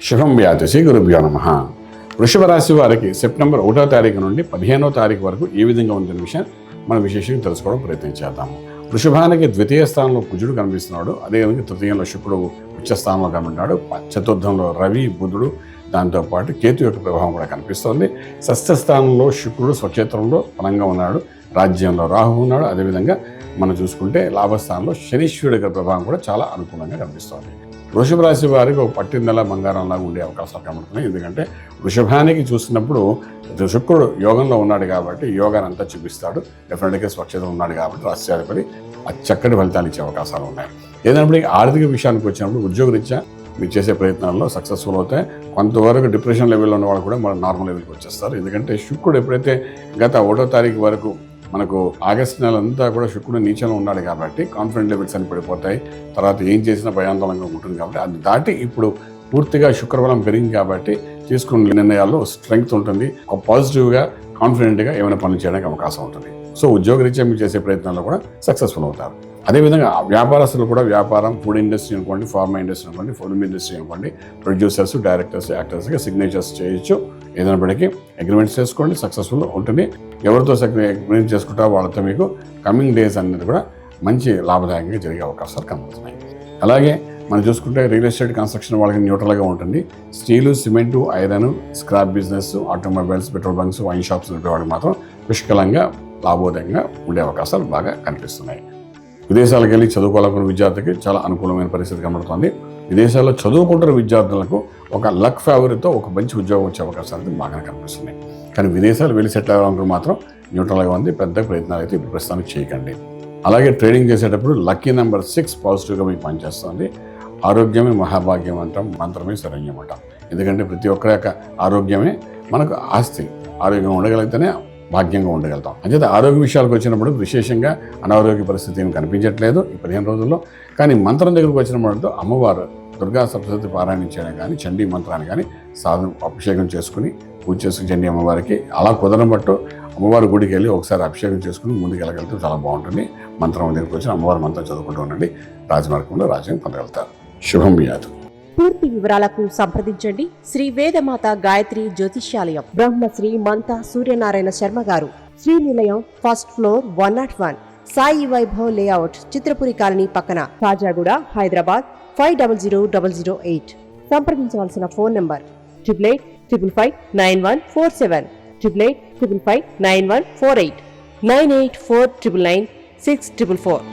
శుభం వ్యాధి శ్రీ గురుభ్యో నమః. వృషభ రాశి వారికి సెప్టెంబర్ 1వ తారీఖు నుండి 15వ తారీఖు వరకు ఏ విధంగా ఉందనే విషయం మనం విశేషంగా తెలుసుకోవడం ప్రయత్నం చేద్దాము. వృషభానికి ద్వితీయ స్థానంలో కుజుడు కనిపిస్తున్నాడు, అదేవిధంగా తృతీయంలో శుక్రుడు ఉచ్చ స్థానంలో కనిపిస్తున్నాడు, చతుర్థంలో రవి బుధుడు దాంతోపాటు కేతు యొక్క ప్రభావం కూడా కనిపిస్తోంది. షష్ఠ స్థానంలో శుక్రుడు స్వక్షేత్రంలో బలంగా ఉన్నాడు, రాజ్యంలో రాహు ఉన్నాడు. అదేవిధంగా మనం చూసుకుంటే లాభస్థానంలో శనీశ్వరుడి యొక్క ప్రభావం కూడా చాలా అనుకూలంగా కనిపిస్తోంది. వృషభ రాశి వారికి ఒక పట్టిందల బంగారంలాగా ఉండే అవకాశాలు కనబడుతున్నాయి. ఎందుకంటే వృషభానికి చూసినప్పుడు శుక్రుడు యోగంలో ఉన్నాడు కాబట్టి యోగాన్ని అంతా చూపిస్తాడు. డెఫినెట్గా స్వచ్ఛత ఉన్నాడు కాబట్టి రాష్ట్రాధిపతి చక్కటి ఫలితాలు ఇచ్చే అవకాశాలు ఉన్నాయి. ఏదైనప్పటికీ ఆర్థిక విషయానికి వచ్చినప్పుడు ఉద్యోగరీత్యా మీరు చేసే ప్రయత్నాల్లో సక్సెస్ఫుల్ అవుతాయి. కొంతవరకు డిప్రెషన్ లెవెల్లో ఉన్న వాళ్ళు కూడా మన నార్మల్ లెవెల్కి వచ్చేస్తారు. ఎందుకంటే శుక్రుడు ఎప్పుడైతే గత 1వ తారీఖు వరకు మనకు ఆగస్టు నెల అంతా కూడా శుక్రుడు నీచంలో ఉన్నాడు కాబట్టి కాన్ఫిడెంట్ లెవెల్స్ అని పడిపోతాయి. తర్వాత ఏం చేసినా భయాందోళనగా ఉంటుంది కాబట్టి అది దాటి ఇప్పుడు పూర్తిగా శుక్రబలం పెరిగింది కాబట్టి తీసుకున్న నిర్ణయాల్లో స్ట్రెంగ్త్ ఉంటుంది. ఒక పాజిటివ్గా కాన్ఫిడెంట్గా ఏమైనా పనులు చేయడానికి అవకాశం ఉంటుంది. సో ఉద్యోగరీత్యా మీరు చేసే ప్రయత్నాల్లో కూడా సక్సెస్ఫుల్ అవుతారు. అదేవిధంగా వ్యాపారస్తులు కూడా వ్యాపారం, ఫుడ్ ఇండస్ట్రీ అనుకోండి, ఫార్మా ఇండస్ట్రీ అనుకోండి, ఫిల్మ్ ఇండస్ట్రీ అనుకోండి, ప్రొడ్యూసర్స్, డైరెక్టర్స్, యాక్టర్స్గా సిగ్నేచర్స్ చేయొచ్చు. ఏదైనప్పటికీ అగ్రిమెంట్స్ చేసుకోండి, సక్సెస్ఫుల్ ఉంటుంది. ఎవరితో అగ్రిమెంట్ చేసుకుంటారో వాళ్ళతో మీకు కమింగ్ డేస్ అనేది కూడా మంచి లాభదాయకంగా జరిగే అవకాశాలు కనబడుతున్నాయి. అలాగే మనం చూసుకుంటే రియల్ ఎస్టేట్ కన్స్ట్రక్షన్ వాళ్ళకి న్యూట్రల్గా ఉంటుంది. Steel, cement, iron, scrap business, automobiles, petrol bunks, wine shops ఉండే వాళ్ళకి మాత్రం పుష్కలంగా లాభోదయంగా ఉండే అవకాశాలు బాగా కనిపిస్తున్నాయి. విదేశాలకు వెళ్ళి చదువుకోవాలనుకున్న విద్యార్థికి చాలా అనుకూలమైన పరిస్థితి కనబడుతుంది. విదేశాల్లో చదువుకుంటున్న విద్యార్థులకు ఒక లక్ ఫేవర్తో ఒక మంచి ఉద్యోగం వచ్చే అవకాశాలు బాగా కనిపిస్తున్నాయి. కానీ విదేశాలు వెళ్ళి సెటిల్ అవ్వాలనుకున్న మాత్రం న్యూట్రల్గా ఉంది. పెద్ద ప్రయత్నాలు అయితే ఇప్పుడు ప్రస్తుతానికి చేయకండి. అలాగే ట్రేడింగ్ చేసేటప్పుడు లక్కీ నెంబర్ 6 పాజిటివ్గా మీకు పనిచేస్తుంది. ఆరోగ్యమే మహాభాగ్యం అంటాం, మంత్రమే శరణ్యం అంటాం. ఎందుకంటే ప్రతి ఒక్కరి యొక్క ఆరోగ్యమే మనకు ఆస్తి. ఆరోగ్యం ఉండగలిగితేనే భాగ్యంగా ఉండగలుగుతాం. అంచేత ఆరోగ్య విషయాలకు వచ్చినప్పుడు విశేషంగా అనారోగ్య పరిస్థితి ఏమి కనిపించట్లేదు ఈ 15 రోజుల్లో. కానీ మంత్రం దగ్గరకు వచ్చినప్పుడు అమ్మవారు దుర్గా సప్తశతి పారాయణం చేయడం కానీ, చండీ మంత్రాన్ని కానీ అభిషేకం చేసుకుని పూజ చేసుకుని చండీ అమ్మవారికి అలా కుదరబట్టు అమ్మవారి గుడికి వెళ్ళి ఒకసారి అభిషేకం చేసుకుని ముందుకు వెళ్ళగలిగితే చాలా బాగుంటుంది. మంత్రం దగ్గరకు వచ్చి అమ్మవారి మంత్రం చదువుకుంటూ ఉండండి. రాజమార్గంలో రాజ్యం పొందగలుగుతారు. శుభం వ్యాధు. పూర్తి వివరాలకు సంప్రదించండి శ్రీ వేదమాత గాయత్రి జ్యోతిష్యాలయం, బ్రహ్మశ్రీ మంతా సూర్యనారాయణ శర్మ గారు, Srinilayam, first floor, 101, Sai Vaibhav layout, Chitrapuri colony పక్కన, కాజాగూడ, హైదరాబాద్ 500008. సంప్రదించవలసిన ఫోన్ నంబర్ 8855559147, 8855559148, 9849996644.